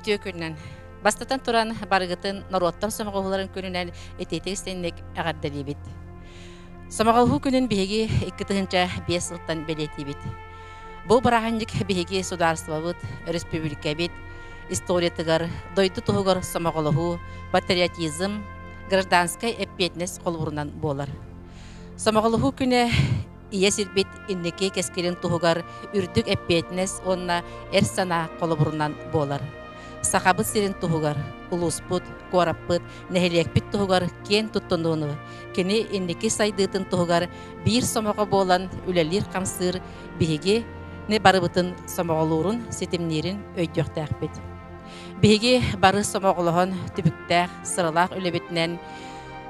үтө күннән. Бастатан туран барыгытын нароттан самоголларын күнүнән этетестенник агардалыбыт. Самоголху күнүн биһиги 2-5 сылтан белетибит. Бу бараханник биһиги сударствабыт, республикабит, историятыгар, дойду туһугар самоголху, патриотизм, гражданская эппетнес колбурунан болар. Самоголху күнө иесирбит иннеке кескерин туһугар үрдүк эппетнес онна эрсана колбурунан болар. Сахабыт сирин туһугар, улуспут, кораппыт, нехелекпит туһугар кен туттунууну, кини иннеке сайдытын туһугар бир самого болан үлелир камсыр биһиги не барыбытын самоголурун сетимнерин өйдөктәкпит. Биһиги бары самоголохон түбүктәк сырылак үлебитнен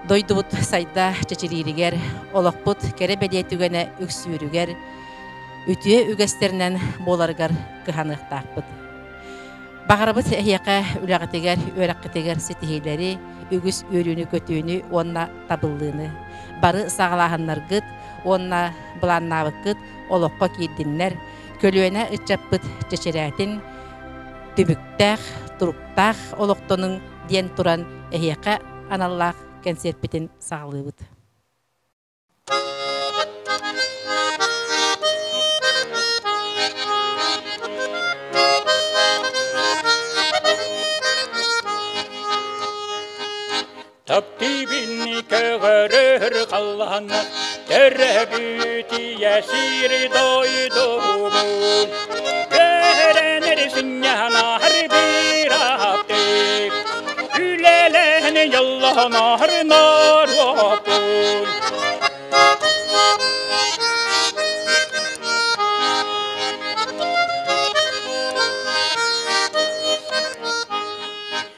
дойдубут сайда чечириригер, олокпут кере бедетүгене үксүүрүгер, үтүе үгестеринен боларгар кыханыктакпыт. Бағарабыт әйяқа үләғатегер, өрәққетегер сетихейлері, үгіс өрүні көтүүні онна табыллыны. Бары сағалағынларгыт, онна бұланнавықыт, олыққа кейдінлер, көлуіне үтчаппыт чечерәтін, түбіктәқ, тұруқтақ олықтының ден тұран әйяқа аналлақ кәнсерпетін сағылыбыт. Tapti binni kögörür kallanı, terrebüti yesiri doyduğumun. Görenirsin yana harbi rapti, üleleni yallahına harnar vapun.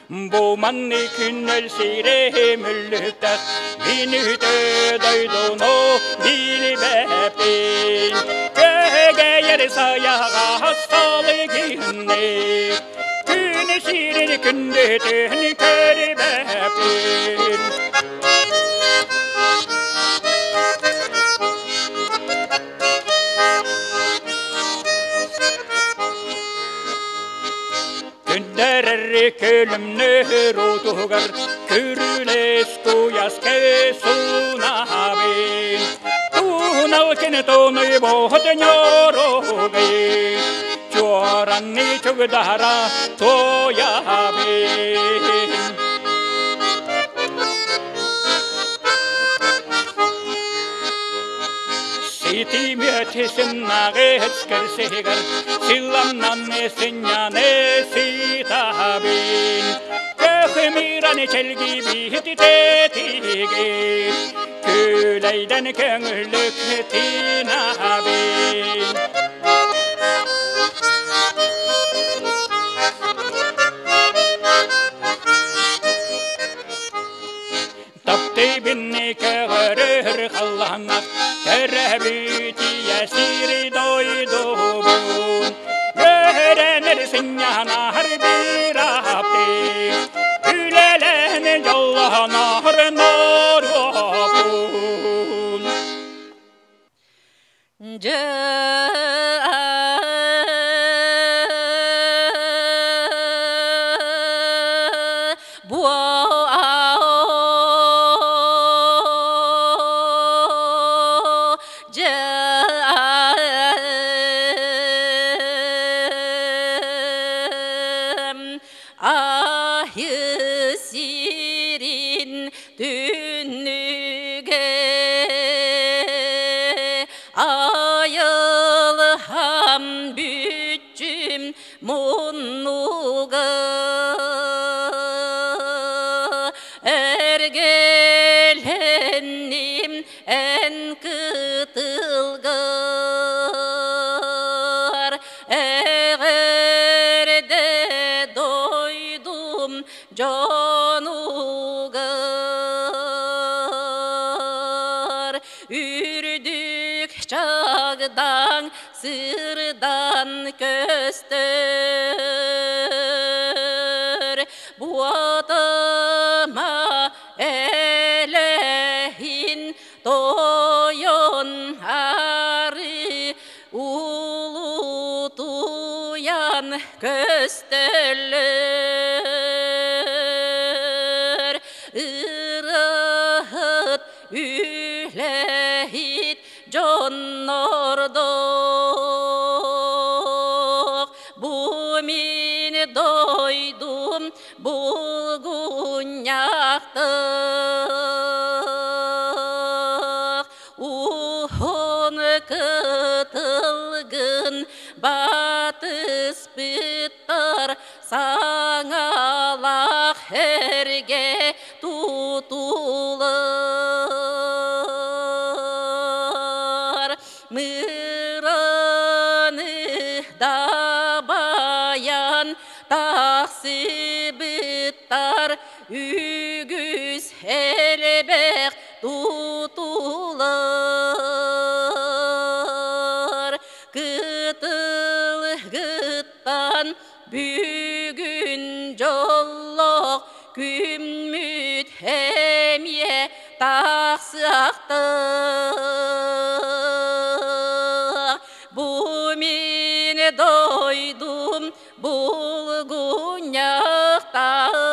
Bu manni künnel siremüllükten minüte doydunu bilbepin. Köge yer sayağa hastalı günni, günü sirin kündütün körbepin. Günderer kölümnü rutugar, kürüles kuyas kesuna bin. Tunalkin tonu bohut nyorugi, çoranni çugdara toya bin. Siti mütesin nağız kersegar, sillamnan esinyane sitabin. Köhmirani çelgi bihti tetigi, küleyden köngüllük tinabin. Tapti binni kögörür kallanat, terrebüti yesiri doyduğumun. Görenirsin yana harbi rapti, ülelenin yallahına harnar vapun. Sırdan köstör bu adama elehin doyun harı ulu tuyan köstölür ırıt ülehit jonnorduk bu min doydum bulgun yaktık uhun kıtılgın batыс bitter sаңалақ herge tutulur mırını da bayan taksi bittar ügüz elbek tutulur kıtılgıttan bugün jolloq kümmüt hemye taqsıaqtı bu min doydum bulgun yaqtan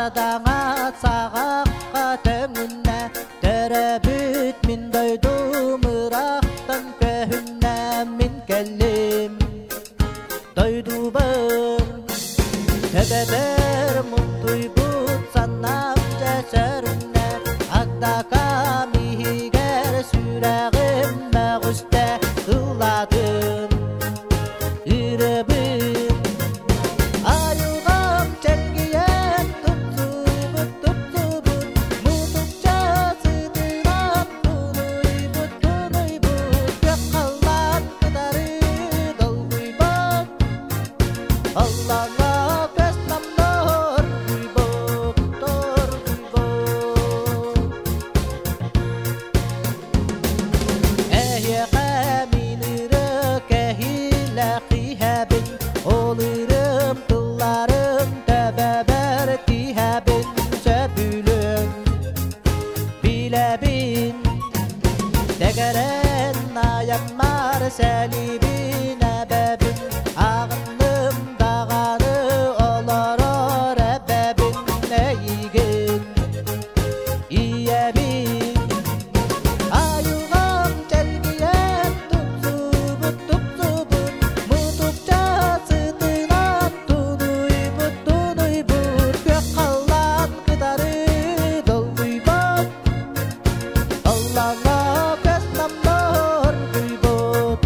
Садаңа сағаққа тәңінә тәрәбіт мен дойдум ұрақтан көхінә мен кәлім дойду бір тәбәбір мұнтуй бұд санам жәшәрінә ақтақа михигер сүрәғім мәғүсті ұладым үрібім айылғам чәлгіен тұпсыбыт мұтықша сыдырап тұнуйбыт көк қаллан қыдары долғуйбыт Аллаға көз намнор гуйбыт Әйе қаминыры кәхилә қиһәбін Олырым тұлларым тәбәбәр тиһәбін сөбүлім биләбін Дәгәрән аяммар сәлибін әбәбін Ағынным дағаны оларар әбәбін әйігін иәбін Айылғам чәлгіен тұпсыбыт Мұтықша сытынан тұнуйбыт Көк қаллан қыдары долғуйбыт Аллаға көз намнор гуйбыт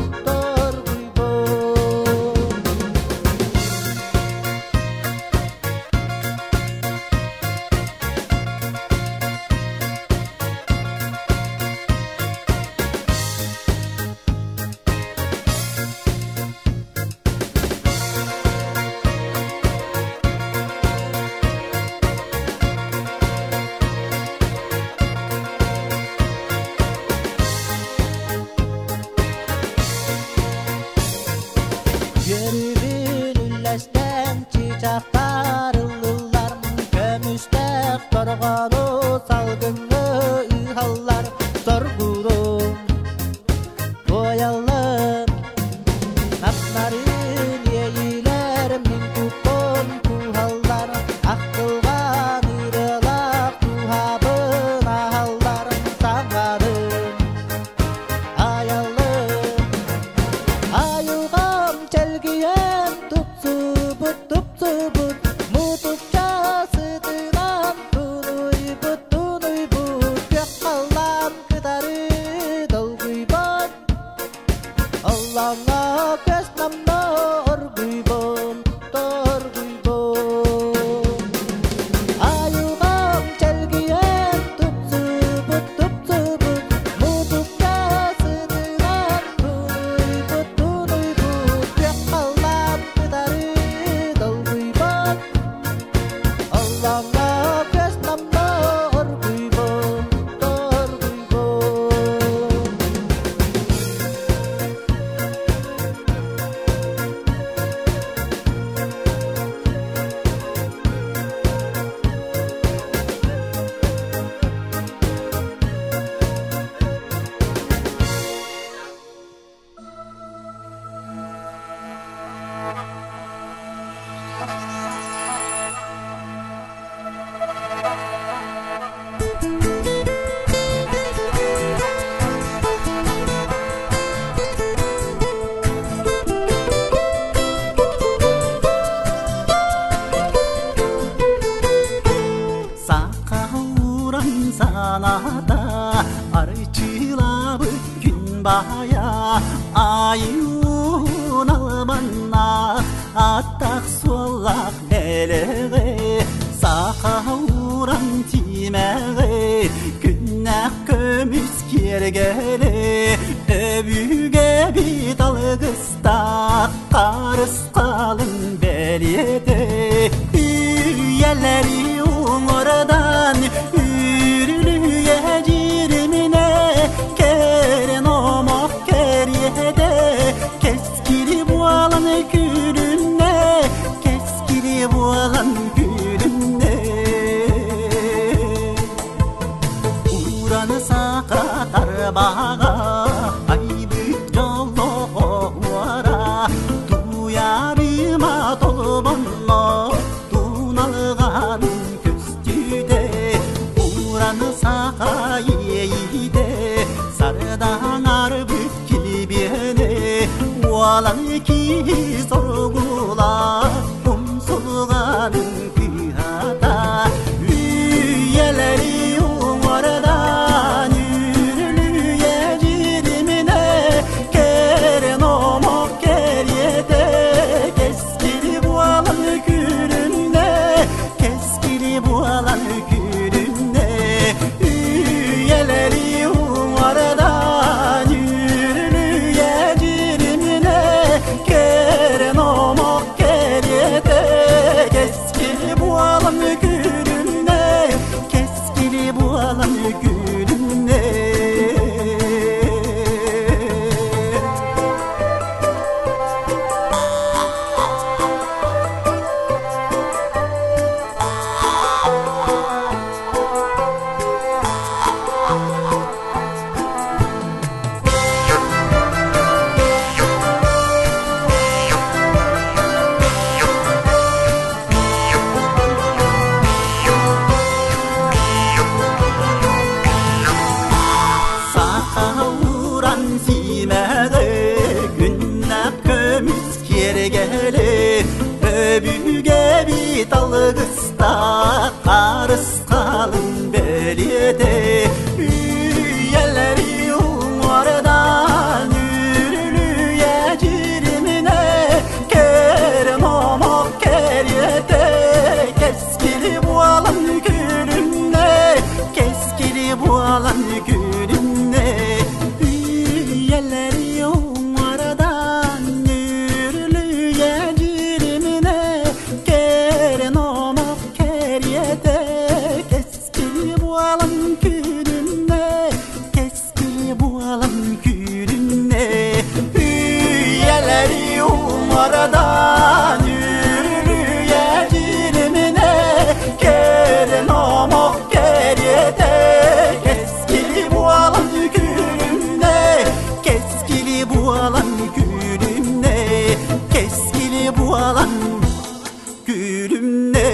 Görübün üllәстән чичақтар ылылар Көмүстәк торғаны салгыңы ыхаллар Соргурум боялыр Напнарын ейілер Мин купон кухаллар Ақтылған ырылақ тухабын ахаллар Саңарым аялыр Айылғам чәлгіен тұпсыбыт Мұтықша сытынан тұнуйбыт Көк қаллан қыдары долғуйбыт Аллаға көз намнор гуйбыт Айылғам чәлгіен тұпсыбыт Мұтықша сытынан тұнуйбыт Көк қаллан қыдары долғуйбыт Аллаға көз намнор гуйбыт Сақауыран санада арчылабы күн бая Айуын алманна аттақ солақ бәліғі Сақауыран тимәғі күннәқ көміс кергелі Өбіге бит алғыстақ қарыс қалын бәледі Үйелері оңырдан үрілуе жеріміне Керен омақ кереді Кескілі болан күліне Кескілі болан күліне Ураны сақа тарбаға Айбыт жолы оғара Туярыма толбонно Туналған зоргула умсулганын кыята үйелери уңардан үрүлүе жиримине керен омок кериете кескили буалан күрүнне кескили буалан күрүнне үйелери уңардан үрүлүе жиримине керен омок кериете кескили буалан күрүнне кескили буалан күрүнне Sağuran simede günnak kömüz kergeli öbüge bit algısta karıs kalın beliyete üyeleri umardan yürülüye cirimine kerem omok keriyete keskili bualan külünne keskili bualan külünne üyeleri umardan yürülüye cirimine keren omok keriyete keskili bualan külünne keskili bualan külünne üyeleri umardan yürülüye cirimine keren omok keriyete keskili bualan külünne keskili bualan külünne keskili bualan külünne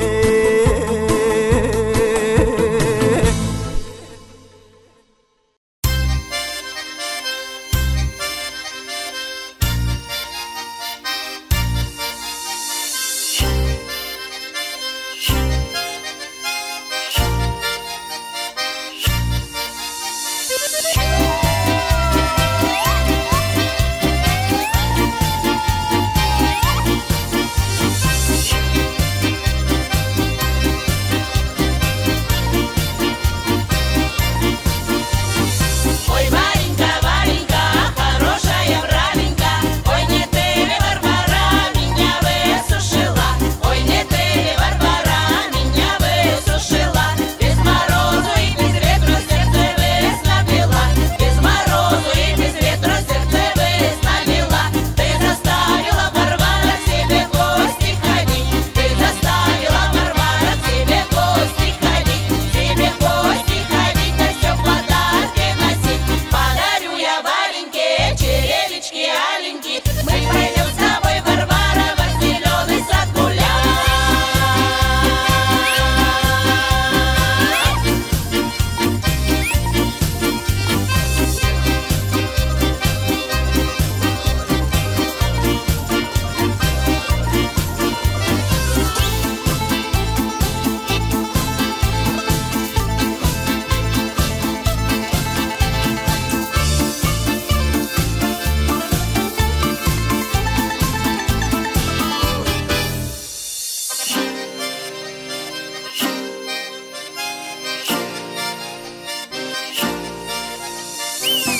Ой, Варенька, Варенька, хорошая бравенька, ой, не ты ли, Варвара, меня высушила, ой, не ты ли, Варвара, меня высушила, без морозу и без ветру сердце выслабила, без морозу и без ветру сердце выслабила, ты заставила, Варвара, к себе в гости ходить, ты заставила, Варвара, к себе в гости ходить, тебе в гости ходить, да все подарки носить. Подарю я Вареньке черевички аленькие, мы пойдем с тобой, Варвара, во зеленый сад гулять.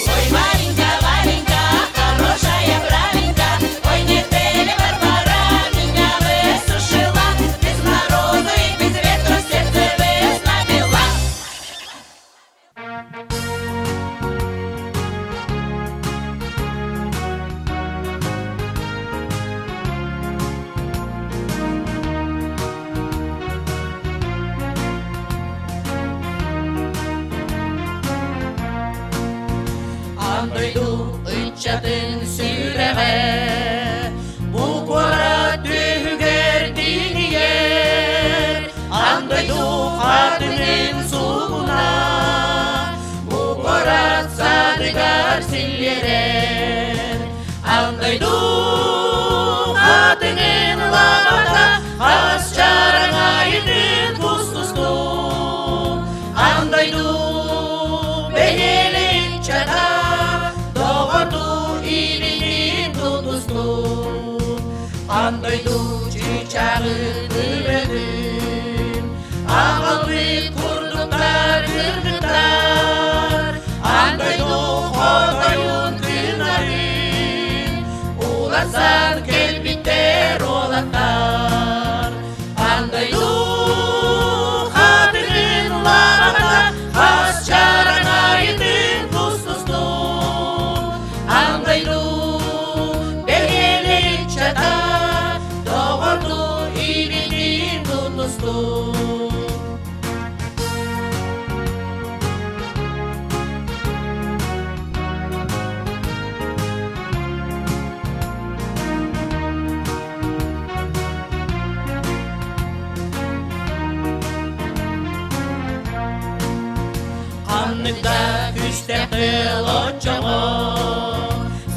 Ой, Варенька, Варенька, хорошая бравенька, ой, не ты ли, Варвара, меня высушила, без морозу и без ветру сердце выслабила. Андойду ычатын сүйреге, бу кора түйгер диние, андойду хатынын сугуна, бу кора садыгар силлере, андойду Андойду чичағы түбедім, ағылбек құрдықтар кірдіктар. Андойду қодайын күнарин, уласан келбиттер олаттар. Андойду қадырын ұлағата, қас жараңа етін тұстыстың. Андойду бергелік чата, доғырду үйгендің тұтыстың. Қаннықта күштәқті лотчаға,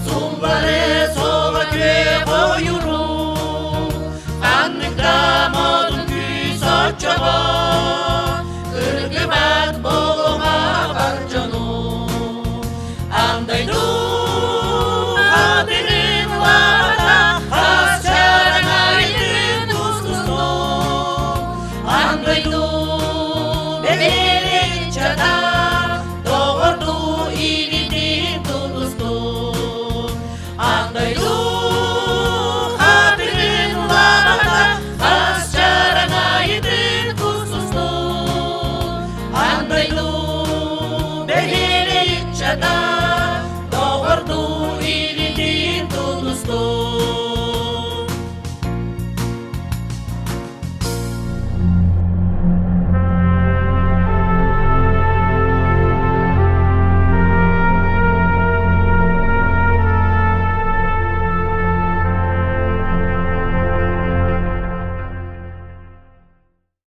сумбары соға көй қойыру. Қаннықта модын күс отчаға, күргі бәт болуға бар жону. Андайду қадырын лағата, қас жараңа етін тұстыстың. Андайду бергелік чата, доғырду үйгендің тұтыстың. Андайду қадырын ұлағата, қас жараңа етін тұстыстың. Андайду бергелік чата,